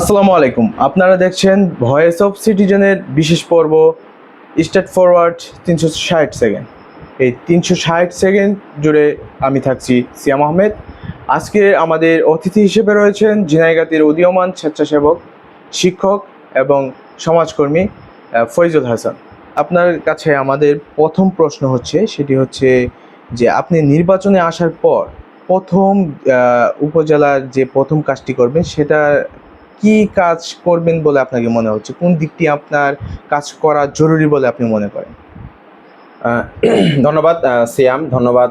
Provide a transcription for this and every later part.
আসসালামু আলাইকুম। আপনারা দেখছেন ভয়েস অফ সিটিজেনের বিশেষ পর্ব স্টেট ফরওয়ার্ড 360 সেকেন্ড। এই 360 সেকেন্ড জুড়ে আমি থাকছি সিয়াম আহমেদ। আজকে আমাদের অতিথি হিসেবে রয়েছেন ঝিনাইগাতীর উদীয়মান স্বেচ্ছাসেবক, শিক্ষক এবং সমাজকর্মী ফয়জুল হাসান। আপনার কাছে আমাদের প্রথম প্রশ্ন হচ্ছে, সেটি হচ্ছে যে আপনি নির্বাচনে আসার পর প্রথম উপজেলার যে প্রথম কাজটি করবেন সেটা কি কাজ করবেন বলে আপনাকে মনে হচ্ছে? কোন দিকটি আপনার কাজ করা জরুরি বলে আপনি মনে করেন? আহ, ধন্যবাদ সিয়াম, ধন্যবাদ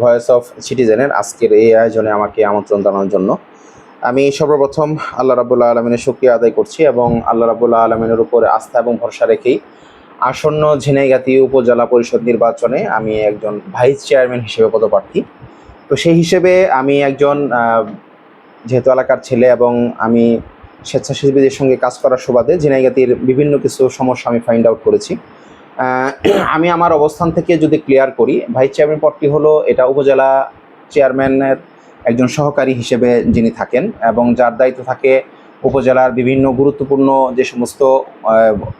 ভয়েস অফ সিটিজেনের আজকের এই আয়োজনে আমাকে আমন্ত্রণ জানানোর জন্য। আমি সর্বপ্রথম আল্লাহ রাব্বুল আলমিনের শুকরিয়া আদায় করছি এবং আল্লাহ রাব্বুল আলমিনের উপরে আস্থা এবং ভরসা রেখেই আসন্ন ঝিনাইগাতী উপজেলা পরিষদ নির্বাচনে আমি একজন ভাইস চেয়ারম্যান হিসেবে পদপ্রার্থী। তো সেই হিসেবে আমি একজন যেহেতু এলাকার ছেলে এবং আমি স্বেচ্ছাসেবীদের সঙ্গে কাজ করার সুবাদে ঝিনাইগাতীর বিভিন্ন কিছু সমস্যা আমি ফাইন্ড আউট করেছি। আমি আমার অবস্থান থেকে যদি ক্লিয়ার করি, ভাইস চেয়ারম্যান পদটি হলো এটা উপজেলা চেয়ারম্যানের একজন সহকারী হিসেবে যিনি থাকেন এবং যার দায়িত্ব থাকে উপজেলার বিভিন্ন গুরুত্বপূর্ণ যে সমস্ত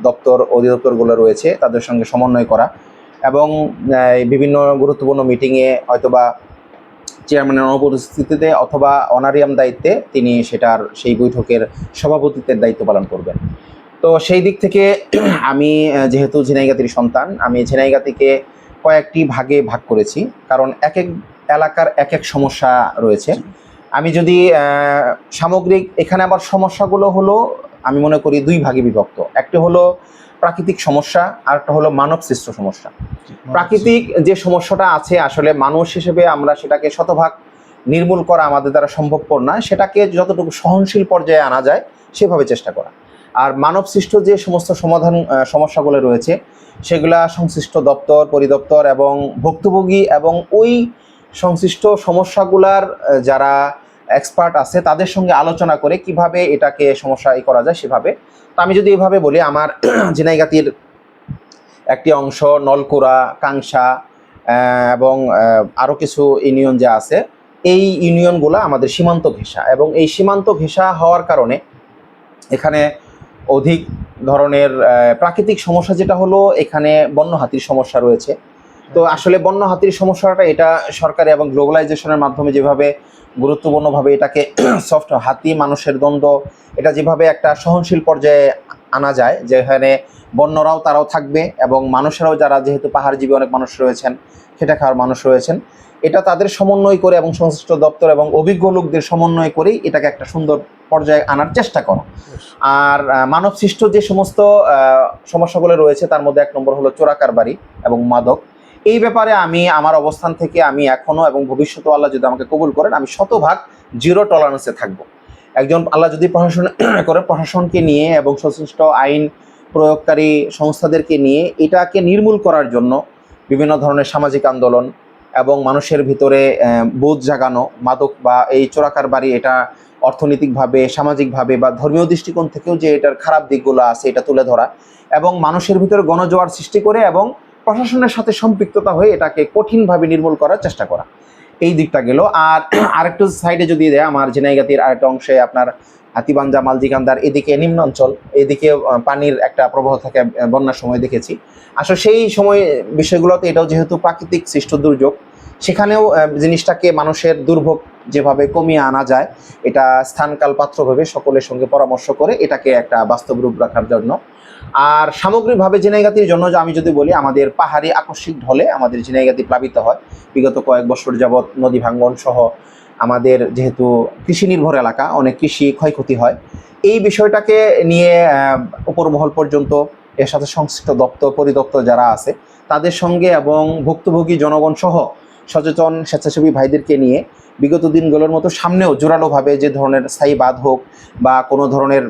দপ্তর অধিদপ্তরগুলো রয়েছে তাদের সঙ্গে সমন্বয় করা এবং বিভিন্ন গুরুত্বপূর্ণ মিটিংয়ে হয়তোবা চেয়ারম্যানের অনুপস্থিতিতে অথবা অনারিয়াম দায়িত্বে তিনি সেই বৈঠকের সভাপতিত্বের দায়িত্ব পালন করবেন। তো সেই দিক থেকে আমি যেহেতু ঝিনাইগাতীর সন্তান, আমি ঝিনাইগাতীকে কয়েকটি ভাগে ভাগ করেছি, কারণ এক এক এলাকার এক এক সমস্যা রয়েছে। আমি যদি সামগ্রিক এখানে আবার সমস্যাগুলো হলো আমি মনে করি দুই ভাগে বিভক্ত। একটি হলো প্রাকৃতিক সমস্যা, আর একটা হলো মানব সৃষ্ট সমস্যা। প্রাকৃতিক যে সমস্যাটা আছে আসলে মানুষ হিসেবে আমরা সেটাকে শতভাগ নির্মূল করা আমাদের দ্বারা সম্ভবপর না, সেটাকে যতটুকু সহনশীল পর্যায়ে আনা যায় সেভাবে চেষ্টা করা। আর মানব সৃষ্ট যে সমস্ত সমস্যাগুলো রয়েছে সেগুলা সংশ্লিষ্ট দপ্তর পরিদপ্তর এবং ভুক্তভোগী এবং ওই সংশ্লিষ্ট সমস্যাগুলার যারা এক্সপার্ট আছে তাদের সঙ্গে আলোচনা করে কিভাবে এটাকে সমস্যা করা যায় সেভাবে। তো আমি যদি এভাবে বলি, আমার ঝিনাইগাতীর একটি অংশ নলকুড়া, কাংসা এবং আরও কিছু ইউনিয়ন যা আছে, এই ইউনিয়নগুলো আমাদের সীমান্ত ঘেঁষা এবং এই সীমান্ত ঘেঁষা হওয়ার কারণে এখানে অধিক ধরনের প্রাকৃতিক সমস্যা যেটা হলো এখানে বন্য হাতির সমস্যা রয়েছে। তো আসলে বন্য হাতির সমস্যাটা এটা সরকারি এবং গ্লোবালাইজেশনের মাধ্যমে যেভাবে গুরুত্বপূর্ণভাবে এটাকে সফট হাতি মানুষের দ্বন্দ্ব এটা যেভাবে একটা সহনশীল পর্যায়ে আনা যায়, যেখানে বন্যরাও তারাও থাকবে এবং মানুষেরাও, যারা যেহেতু পাহাড়জীবী অনেক মানুষ রয়েছেন, খেটে খাওয়ার মানুষ রয়েছেন, এটা তাদের সমন্বয় করে এবং সংশ্লিষ্ট দপ্তর এবং অভিজ্ঞ লোকদের সমন্বয় করেই এটাকে একটা সুন্দর পর্যায়ে আনার চেষ্টা করা। আর মানব সৃষ্ট যে সমস্ত সমস্যাগুলো রয়েছে তার মধ্যে এক নম্বর হলো চোরাকারবারি এবং মাদক। এই ব্যাপারে আমি আমার অবস্থান থেকে আমি এখনো এবং ভবিষ্যতে আল্লাহ যদি আমাকে কবুল করেন আমি শতভাগ জিরো টলারেন্সে থাকবো। একজন আল্লাহ যদি প্রশাসন করে প্রশাসনকে নিয়ে এবং সংশ্লিষ্ট আইন প্রয়োগকারী সংস্থাদেরকে নিয়ে এটাকে নির্মূল করার জন্য বিভিন্ন ধরনের সামাজিক আন্দোলন এবং মানুষের ভিতরে বোধ জাগানো, মাদক বা এই চোরাকারবারি এটা অর্থনৈতিকভাবে, সামাজিকভাবে বা ধর্মীয় দৃষ্টিকোণ থেকেও যে এটার খারাপ দিকগুলো আছে এটা তুলে ধরা এবং মানুষের ভিতরে গণজোয়ার সৃষ্টি করে এবং প্রশাসনের সাথে সম্পৃক্ততা হয়ে এটাকে কঠিনভাবে নির্মূল করার চেষ্টা করা, এই দিকটা গেল। আর আরেকটু সাইডে যদি দেয়, আমার ঝিনাইগাতীর আরেকটা অংশে আপনার হাতিবাঞ্জা, মালজিকান্দার এদিকে নিম্নাঞ্চল, এদিকে পানির একটা প্রবাহ থাকে বন্যার সময় দেখেছি। আসলে সেই সময় বিষয়গুলোতে এটাও যেহেতু প্রাকৃতিক সৃষ্ট দুর্যোগ, সেখানেও জিনিসটাকে মানুষের দুর্ভোগ যেভাবে কমিয়ে আনা যায় এটা স্থানকাল পাত্রভাবে সকলের সঙ্গে পরামর্শ করে এটাকে একটা বাস্তব রূপ রাখার জন্য। আর সামগ্রিকভাবে ঝিনাইগাতীর জন্য আমি যদি বলি, আমাদের পাহাড়ি আকস্মিক ঢলে আমাদের ঝিনাইগাতী প্লাবিত হয় বিগত কয়েক বছর যাবৎ। নদী ভাঙ্গন সহ আমাদের যেহেতু কৃষি নির্ভর এলাকা, অনেক কৃষি ক্ষয়ক্ষতি হয়। এই বিষয়টাকে নিয়ে উপরমহল পর্যন্ত এর সাথে সংশ্লিষ্ট দপ্তর পরিদপ্তর যারা আছে তাদের সঙ্গে এবং ভুক্তভোগী জনগণ সহ সচেতন স্বেচ্ছাসেবী ভাইদেরকে নিয়ে বিগত দিনগুলোর মতো সামনেও জোরালোভাবে যে ধরনের স্থায়ী বাঁধ হোক বা কোনো ধরনের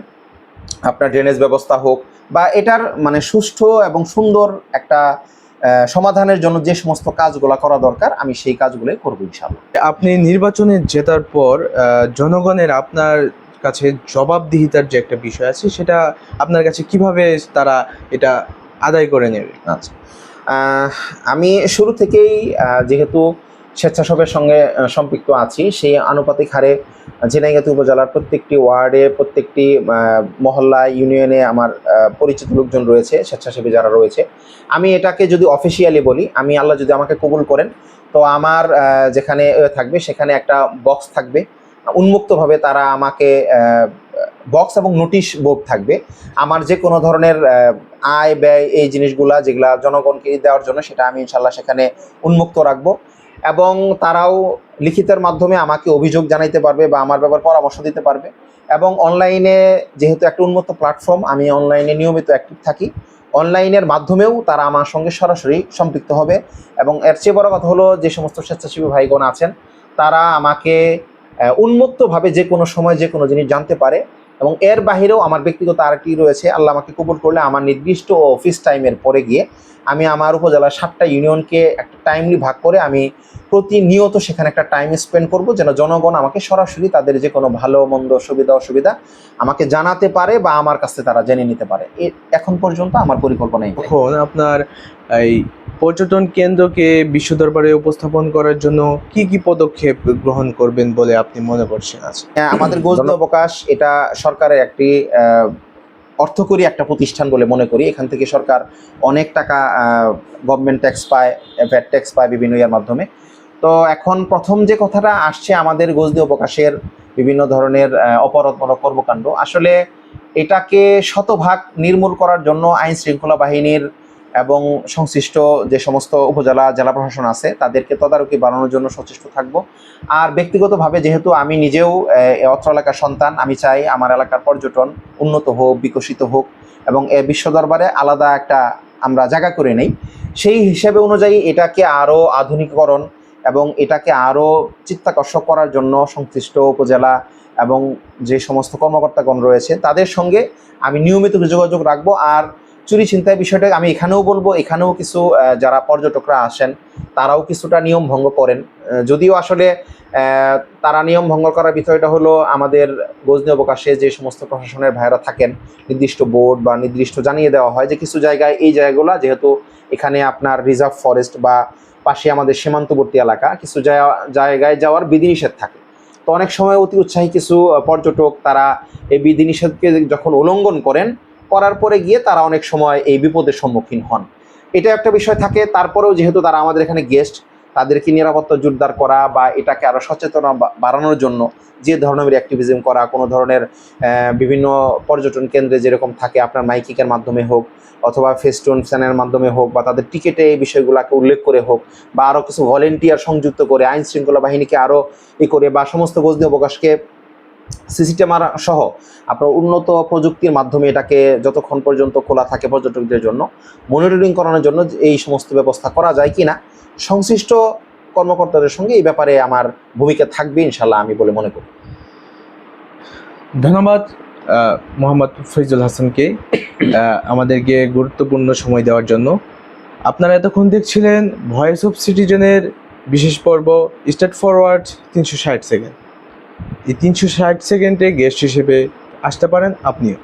আপনার ড্রেনেজ ব্যবস্থা হোক বা এটার মানে সুষ্ঠু এবং সুন্দর একটা সমাধানের জন্য যে সমস্ত কাজগুলো করা দরকার আমি সেই কাজগুলোই করবো ইনশাআল্লাহ। আপনি নির্বাচনে জেতার পর জনগণের আপনার কাছে জবাবদিহিতার যে একটা বিষয় আছে সেটা আপনার কাছে কিভাবে তারা এটা আদায় করে নেবে? আচ্ছা, আমি শুরু থেকেই যেহেতু স্বেচ্ছাসেবকের সঙ্গে সম্পৃক্ত আছি, সেই আনুপাতিক হারে ঝিনাইগাতি উপজেলার প্রত্যেকটি ওয়ার্ডে, প্রত্যেকটি মহল্লা, ইউনিয়নে আমার পরিচিত লোকজন রয়েছে, স্বেচ্ছাসেবী যারা রয়েছে। আমি এটাকে যদি অফিসিয়ালি বলি, আমি আল্লাহ যদি আমাকে কবুল করেন, তো আমার যেখানে থাকবে সেখানে একটা বক্স থাকবে, উন্মুক্তভাবে তারা আমাকে বক্স এবং নোটিশ বোর্ড থাকবে আমার যে কোনো ধরনের আয় ব্যয় এই জিনিসগুলা যেগুলা জনগণকে দেওয়ার জন্য, সেটা আমি ইনশাল্লাহ সেখানে উন্মুক্ত রাখবো। এবং তারাও লিখিতের মাধ্যমে আমাকে অভিযোগ জানাইতে পারবে বা আমার ব্যাপারে পরামর্শ দিতে পারবে। এবং অনলাইনে যেহেতু একটা উন্মুক্ত প্ল্যাটফর্ম, আমি অনলাইনে নিয়মিত অ্যাক্টিভ থাকি, অনলাইনের মাধ্যমেও তারা আমার সঙ্গে সরাসরি সম্পৃক্ত হবে। এবং এর চেয়ে বড় কথা হলো, যে সমস্ত স্বেচ্ছাসেবী ভাইগণ আছেন তারা আমাকে উন্মুক্তভাবে যে কোনো সময় যে কোনো জিনিস জানতে পারে। এবং এর বাহিরেও আমার ব্যক্তিগত আরেকটি রয়েছে, আল্লাহ আমাকে কবুল করলে আমার নির্দিষ্ট অফিস টাইমের পরে গিয়ে আমি আমার উপজেলার 7টা ইউনিয়নকে একটা টাইমলি ভাগ করে আমি প্রতিনিয়ত সেখানে একটা টাইম স্পেন্ড করব, যেন জনগণ আমাকে সরাসরি তাদের যে কোনো ভালো মন্দ সুবিধা অসুবিধা আমাকে জানাতে পারে বা আমার কাছে তারা জেনে নিতে পারে। এখন পর্যন্ত আমার পরিকল্পনা এই। এখন আপনার এই পর্যটন কেন্দ্রকে বিশ্ব দরবারে উপস্থাপন করার জন্য কি কি পদক্ষেপ গ্রহণ করবেন বলে আপনি মনে করছেন? আছে আমাদের গজনী অবকাশ এটা সরকারের একটি অর্থকরী একটা প্রতিষ্ঠান বলে মনে করি। এখান থেকে সরকার অনেক টাকা গভর্নমেন্ট ট্যাক্স পায়, ভ্যাট ট্যাক্স পায় বিভিন্ন ইয়ার মাধ্যমে। তো এখন প্রথম যে কথাটা আসছে আমাদের গজনী অবকাশের বিভিন্ন ধরনের অপরাধমূলক কর্মকাণ্ড, আসলে এটাকে শতভাগ নির্মূল করার জন্য আইন শৃঙ্খলা বাহিনীর এবং সংশ্লিষ্ট যে সমস্ত উপজেলা জেলা প্রশাসন আছে তাদেরকে তদারকি বাড়ানোর জন্য সচেষ্ট থাকব। আর ব্যক্তিগতভাবে যেহেতু আমি নিজেও অত্র এলাকার সন্তান, আমি চাই আমার এলাকার পর্যটন উন্নত হোক, বিকশিত হোক এবং বিশ্ব দরবারে আলাদা একটা আমরা জায়গা করে নেই। সেই হিসেবে অনুযায়ী এটাকে আরও আধুনিকীকরণ এবং এটাকে আরও চিত্তাকর্ষক করার জন্য সংশ্লিষ্ট উপজেলা এবং যে সমস্ত কর্মকর্তাগণ রয়েছে তাদের সঙ্গে আমি নিয়মিত যোগাযোগ রাখবো। আর চুরি ছিনতাই বিষয়টা আমি এখানেও বলবো, এখানেও কিছু যারা পর্যটকরা আসেন তারাও কিছুটা নিয়ম ভঙ্গ করেন, যদিও আসলে তারা নিয়ম ভঙ্গ করার বিষয়টা হলো আমাদের গজনী অবকাশে যে সমস্ত প্রশাসনের ভাইরা থাকেন নির্দিষ্ট বোর্ড বা নির্দিষ্ট জানিয়ে দেওয়া হয় যে কিছু জায়গায় এই জায়গাগুলো যেহেতু এখানে আপনার রিজার্ভ ফরেস্ট বা পাশে আমাদের সীমান্তবর্তী এলাকা, কিছু জায়গায় যাওয়ার বিধিনিষেধ থাকে। তো অনেক সময় অতি উৎসাহী কিছু পর্যটক তারা এই বিধিনিষেধকে যখন উল্লঙ্ঘন করার পরে গিয়ে তারা অনেক সময় এই বিপদের সম্মুখীন হন, এটা একটা বিষয় থাকে। তারপরেও যেহেতু তারা আমাদের এখানে গেস্ট, তাদেরকে নিরাপত্তা জোরদার করা বা এটাকে আরও সচেতনতা বাড়ানোর জন্য যে ধরনের অ্যাক্টিভিজম করা, কোনো ধরনের বিভিন্ন পর্যটন কেন্দ্রে যেরকম থাকে আপনার মাইকিংয়ের মাধ্যমে হোক অথবা ফেস্টুন ফ্যানের মাধ্যমে হোক বা তাদের টিকিটে এই বিষয়গুলোকে উল্লেখ করে হোক বা আরও কিছু ভলেন্টিয়ার সংযুক্ত করে আইন শৃঙ্খলা বাহিনীকে আরও করে বা সমস্ত গজনী অবকাশকে সিসিটিভি সহ আপনার উন্নত প্রযুক্তির মাধ্যমে এটাকে যতক্ষণ পর্যন্ত খোলা থাকে পর্যটকদের জন্য মনিটরিং করানোর জন্য এই সমস্ত ব্যবস্থা করা যায় কিনা সংশ্লিষ্ট কর্মকর্তাদের সঙ্গে এই ব্যাপারে আমার ভূমিকা থাকবে ইনশাল্লাহ আমি বলে মনে করি। ধন্যবাদ মোহাম্মদ ফৈজুল হাসানকে আমাদেরকে গুরুত্বপূর্ণ সময় দেওয়ার জন্য। আপনারা এতক্ষণ দেখছিলেন ভয়েস অফ সিটিজেনের বিশেষ পর্ব স্ট্রেট ফরওয়ার্ড 360 সেকেন্ড। এই 360 সেকেন্ডে গেস্ট হিসেবে আসতে পারেন আপনিও।